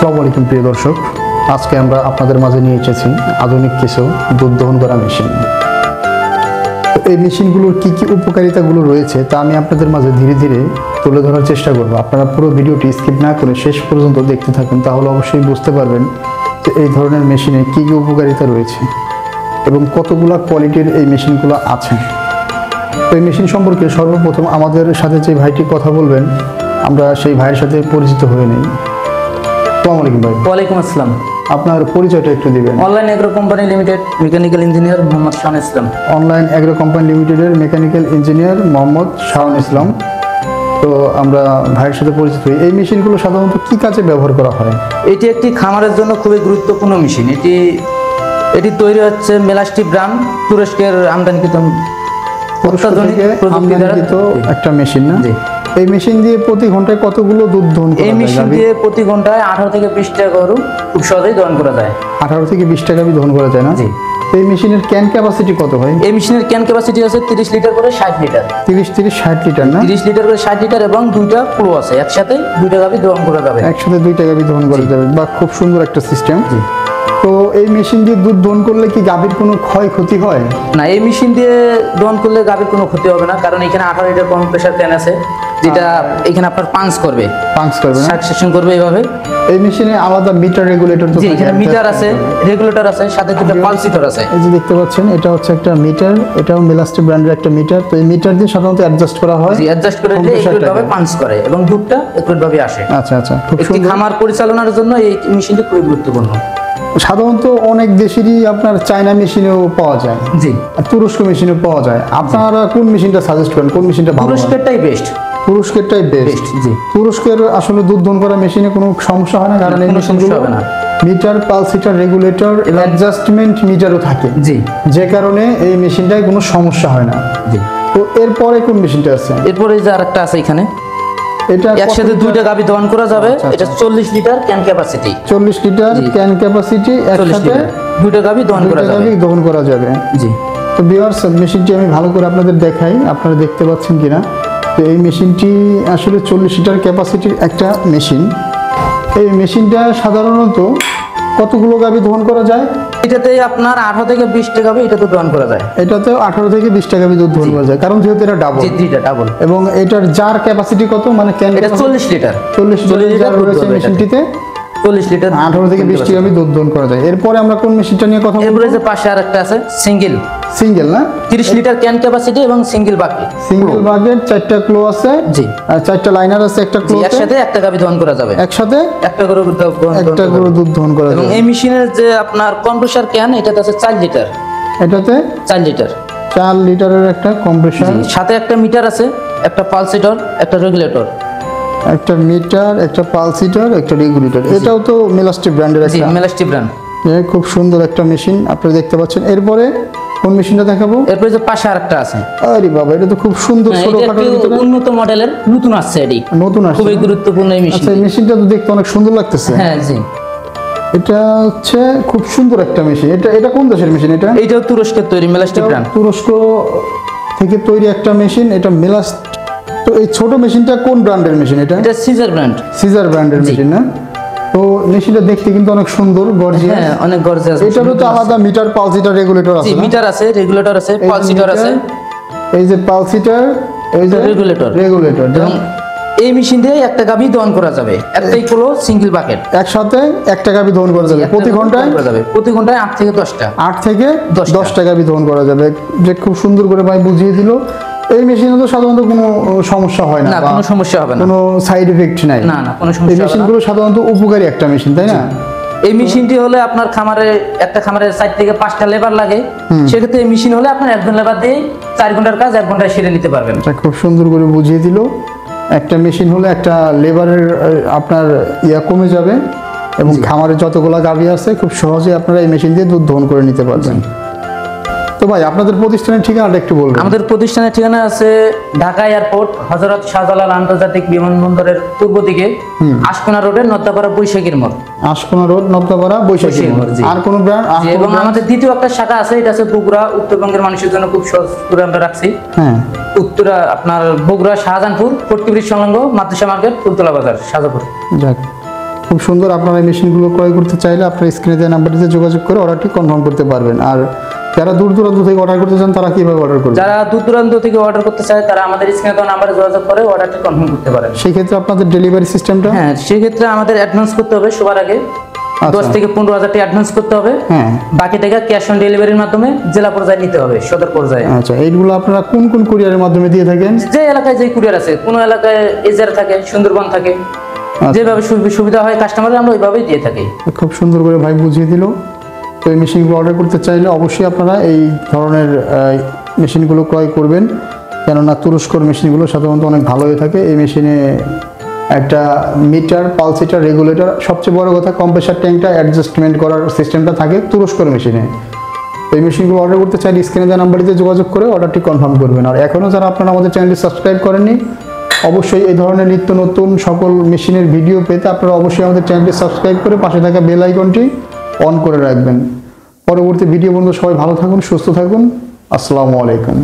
আসসালামু আলাইকুম প্রিয় দর্শক, আজকে আমরা আপনাদের মাঝে নিয়ে এসেছি আধুনিক কিছু দুধ দহন করা মেশিন। এই মেশিনগুলোর কি কি উপকারিতাগুলো রয়েছে তা আমি আপনাদের মাঝে ধীরে ধীরে তুলে ধরার চেষ্টা করব। আপনারা পুরো ভিডিওটি স্কিপ না করে শেষ পর্যন্ত দেখতে থাকুন, তাহলে অবশ্যই বুঝতে পারবেন যে এই ধরনের মেশিনে কি কি উপকারিতা রয়েছে এবং কতগুলো কোয়ালিটির এই মেশিনগুলো আছে। তো এই মেশিন সম্পর্কে সর্বপ্রথম আমাদের সাথে যে ভাইটি কথা বলবেন, আমরা সেই ভাইয়ের সাথে পরিচিত হয়ে নেই। আসসালামু আলাইকুম ভাই। ওয়ালাইকুম আসসালাম। আপনার পরিচয়টা একটু দিবেন। Online agro company limited mechanical engineer Mohammad Shahan Islam. Online agro company লিমিটেডের মেকানিক্যাল ইঞ্জিনিয়ার মোহাম্মদ শাহান ইসলাম। তো আমরা ভাইয়ের সাথে পরিচিত হই। এই মেশিনগুলো সাধারণত কি কাজে ব্যবহার করা হয়? এটি একটি খামারের জন্য খুবই গুরুত্বপূর্ণ মেশিন। এটি তৈরি হচ্ছে মেলাস্টি ব্র্যান্ড, তুরস্কের আমদানিকৃত একটা মেশিন না? জি। এই মেশিন দিয়ে প্রতি ঘন্টায় কতগুলো দুধ দহন করা যায়? এই মেশিন দিয়ে প্রতি ঘন্টায় 18 থেকে 20 টাকা গরু খুব সহজেই দহন করা যায়। 18 থেকে 20 টাকা দহন করা যায় না? জি। এই মেশিনের ক্যান ক্যাপাসিটি কত হয়? এই মেশিনের ক্যান ক্যাপাসিটি আছে 30 লিটার করে 60 লিটার। 30-60 লিটার না? 30 লিটার করে 60 লিটার এবং দুইটা ফ্লো আছে, একসাথে 2 টাকা দহন করা যাবে। একসাথে 2 টাকা দহন করা যাবে। বা খুব সুন্দর একটা সিস্টেম। তো এই মেশিন দিয়ে দুধ দহন করলে কি গাভীর কোনো ক্ষয়ক্ষতি হয়? না, এই মেশিন দিয়ে দহন করলে গাভীর কোনো ক্ষতি হবে না, কারণ এখানে 18 লিটার কম প্রেসার ক্যান আছে, যেটা এখানে আপনার পাঞ্চ করবে না? সাকসেশন করবে এইভাবে। এই মেশিনে আলাদা মিটার রেগুলেটর তো থাকে? এখানে মিটার আছে, রেগুলেটর আছে, সাথে দুটো পালসিটর আছে। এই যে দেখতে পাচ্ছেন, এটা হচ্ছে একটা মিটার, এটাও মেলাস্টি ব্র্যান্ডের একটা মিটার। তো এই মিটার দিয়ে সাধারণত অ্যাডজাস্ট করা হয়। জি, অ্যাডজাস্ট করে দিলে একটুভাবে পাঞ্চ করে এবং দুধটা একটুভাবে আসে। আচ্ছা আচ্ছা, খুব একটি সুন্দর। খামার পরিচালনার জন্য এই মেশিনটি খুবই গুরুত্বপূর্ণ। সাধারণত অনেক দেশেরই আপনার চায়না মেশিনেও পাওয়া যায়, জি, আর তুরস্ক মেশিনেও পাওয়া যায়। আপনারা কোন মেশিনটা সাজেস্ট করেন? কোন মেশিনটা ভালো? তুরস্কেরটাই বেস্ট। তুরস্কেরটাই বেস্ট। জি, তুরস্কের আসলে দুধ দহন করা মেশিনে কোনো সমস্যা হয় না, কারণ এই মেশিনগুলো মিটার, পালসিটার, রেগুলেটর, অ্যাডজাস্টমেন্ট মিটারও থাকে। জি, যে কারণে এই মেশিনটায় কোনো সমস্যা হয় না। জি। তো এরপরে কোন মেশিনটা আছে? এরপরে যে আরেকটা আছে এখানে, এটা একসাথে 2 টাকা দহন করা যাবে। এটা 40 litre can capacity. 40 litre can capacity, একসাথে 2 টাকা দহন করা যাবে। জি। তো ভিউয়ার্স, মেশিনটি আমি ভালো করে আপনাদের দেখাই, আপনারা দেখতে পাচ্ছেন কিনা। তো এই মেশিনটি আসলে 40 লিটার ক্যাপাসিটির একটা মেশিন। এই মেশিনটা সাধারণত কতগুলো গাভী দহন করা যায়? এটাতে আপনার 18 থেকে 20 টাকা এটাতে দহন করা যায়। এটাতে 18 থেকে 20 টাকা দুধ দহন করা যায়, কারণ যেহেতু এটা ডাবল। জি, এটা ডাবল। এবং এটার জার ক্যাপাসিটি কত? মানে ক্যান এটা 40 লিটার। 40 লিটার রয়েছে মেশিনটিতে। 40 লিটার 18 থেকে 20 টাকা দুধ দহন করা যায়। এরপরে আমরা কোন মেশিনটা নিয়ে কথা বলবো? এরপরে যে পাশে আরেকটা আছে সিঙ্গেল না? 30 লিটার ক্যান ক্যাপাসিটি এবং সিঙ্গেল বাকেট। সিঙ্গেল বাকেট, 4টা ক্লো আছে। জি। আর 4টা লাইনার আছে একটা ক্লো। একসাথে 1 টাকা দহন করা যাবে। একসাথে একটা করে দুধ দহন করা যাবে। এবং এই মেশিনের যে আপনার কম্প্রেসার ক্যান, এটাতে আছে 4 লিটার। এটাতে 4 লিটার। 4 লিটারের একটা কম্প্রেসার, সাথে একটা মিটার আছে, একটা পালসিটর, একটা রেগুলেটর। একটা মিটার, একটা পালসিটর, একটা রেগুলেটর। এটাও তো মেলাস্টি ব্র্যান্ডের একটা। জি, মেলাস্টি ব্র্যান্ড। খুব সুন্দর একটা মেশিন আপনারা দেখতে পাচ্ছেন। এরপরে কোন মেশিনটা দেখাবো? এরপরে যে পাশে আরেকটা আছে। আরে বাবা, এটা তো খুব সুন্দর, ছোটখাটোর ভিতরে উন্নত মডেলের নতুন আসছে। এটি নতুন আসছে, খুবই গুরুত্বপূর্ণ এই মেশিন। আচ্ছা, এই মেশিনটা তো দেখতে অনেক সুন্দর লাগতেছে। হ্যাঁ, জি। এটা হচ্ছে খুব সুন্দর একটা মেশিন। এটা কোন দেশের মেশিন? এইটাও তুরস্কের তৈরি, মেলাস্টি ব্র্যান্ড। তুরস্ক থেকে তৈরি একটা মেশিন, এটা মেলাস্ট। তো এই ছোট মেশিনটা কোন ব্র্যান্ডের মেশিন? এটা সিজার ব্র্যান্ড। সিজার ব্র্যান্ডের মেশিন না? তো মেশিনটা দেখতে কিন্তু অনেক সুন্দর, গর্জিয়াস। হ্যাঁ, অনেক গর্জিয়াস। এটারও তো আলাদা মিটার, পালসিটার, রেগুলেটর আছে। জি, মিটার আছে, রেগুলেটর আছে, পালসিটর আছে। এই যে পালসিটার, এই যে রেগুলেটর। এবং এই মেশিন দিয়ে 1 টাকা দহন করা যাবে। একটাই হলো সিঙ্গেল বাকেট। একসাথে 1 টাকা দহন করা যাবে প্রতি ঘন্টায়। 8 থেকে 10টা। 8 থেকে 10 টাকা দহন করা যাবে। যে খুব সুন্দর করে ভাই বুঝিয়ে দিল। এই মেশিনে তো সাধারণত কোনো সমস্যা হয় না, কোনো সমস্যা হবে না, কোনো সাইড এফেক্ট নাই। না, কোনো সমস্যা হবে না। এই মেশিনগুলো সাধারণত উপকারী একটা মেশিন, তাই না? এই মেশিনটি হলে আপনার একটা খামারে 4 থেকে 5টা লেবার লাগে, সেক্ষেত্রে এই মেশিন হলে আপনার একজন লেবার দিয়ে 4 ঘন্টার কাজ 1 ঘন্টায় সেরে নিতে পারবেন। এটা খুব সুন্দর করে বুঝিয়ে দিল। একটা মেশিন হলে একটা লেবারের আপনার কমে যাবে এবং খামারে যতগুলো গাভী আছে খুব সহজে আপনারা এই মেশিন দিয়ে দুধ দহন করে নিতে পারবেন। তো ভাই, আপনাদের প্রতিষ্ঠানের ঠিকানাটা একটু বলবেন। আমাদের প্রতিষ্ঠানের ঠিকানা আছে ঢাকা এয়ারপোর্ট, হযরত শাহজালাল আন্তর্জাতিক বিমানবন্দরের পূর্ব দিকে, আশকোনা রোডের নদ্দাপাড়া বৈশাখীর মোড়। আশকোনা রোড, নদ্দাপাড়া বৈশাখীর মোড়। আর কোন ব্র্যান্ড? এবং আমাদের দ্বিতীয় একটা শাখা আছে, এটা আছে বগুড়া। উত্তরবঙ্গের মানুষের জন্য খুব সহজ করে আমরা রাখছি। হ্যাঁ, উত্তরা আপনার বগুড়া শাহজাহানপুর ফটকি ব্রিজ সংলগ্ন মাদ্রাসা মার্কেট, ফুলতলা বাজার, শাহজাহানপুর। যাক, খুব সুন্দর। আপনারা এই মেশিনগুলো ক্রয় করতে চাইলে আপনার স্ক্রিনে দেওয়া নাম্বারটিতে যোগাযোগ করে অর্ডারটি কনফার্ম করতে পারবেন। আর যারা দূর দূরান্ত থেকে অর্ডার করতে চান তারা কিভাবে অর্ডার করবেন? যারা দূর দূরান্ত থেকে অর্ডার করতে চায় তারা আমাদের স্ক্রিনে দেওয়া নাম্বারে যোগাযোগ করে অর্ডারটি কনফার্ম করতে পারেন। সেই ক্ষেত্রে আপনাদের ডেলিভারি সিস্টেমটা? হ্যাঁ, সেক্ষেত্রে আমাদের অ্যাডভান্স করতে হবে সবার আগে 10 থেকে 15,000 টাকা অ্যাডভান্স করতে হবে। হ্যাঁ, বাকি টাকা ক্যাশ অন ডেলিভারির মাধ্যমে জেলা পর্যায়ে নিতে হবে, সদর পর্যায়ে। আচ্ছা, এইগুলো আপনারা কোন কোন কুরিয়ারের মাধ্যমে দিয়ে থাকেন? যে এলাকায় যে কুরিয়ার আছে, কোনো এলাকায় এজার থাকে, সুন্দরবন থাকে, যেভাবে সুবিধা হয় কাস্টমারের আমরা ওইভাবেই দিয়ে থাকি। খুব সুন্দর করে ভাই বুঝিয়ে দিল। তো এই মেশিনগুলো অর্ডার করতে চাইলে অবশ্যই আপনারা এই ধরনের মেশিনগুলো ক্রয় করবেন, কেননা তুরস্কর মেশিনগুলো সাধারণত অনেক ভালো হয়ে থাকে। এই মেশিনে একটা মিটার, পালসিটার, রেগুলেটর, সবচেয়ে বড় কথা কম্প্রেসার ট্যাঙ্কটা অ্যাডজাস্টমেন্ট করার সিস্টেমটা থাকে তুরস্কর মেশিনে। এই মেশিনগুলো অর্ডার করতে চাইলে স্ক্রিনে দেওয়া নাম্বারটিতে যোগাযোগ করে অর্ডারটি কনফার্ম করবেন। আর এখনও যারা আপনারা আমাদের চ্যানেলটি সাবস্ক্রাইব করেননি, অবশ্যই এই ধরনের নিত্য নতুন সকল মেশিনের ভিডিও পেতে আপনারা অবশ্যই আমাদের চ্যানেলটি সাবস্ক্রাইব করে পাশে থাকা বেল আইকনটি অন করে রাখবেন। পরবর্তী ভিডিও পর্যন্ত সবাই ভালো থাকুন, সুস্থ থাকুন। আসসালামু আলাইকুম।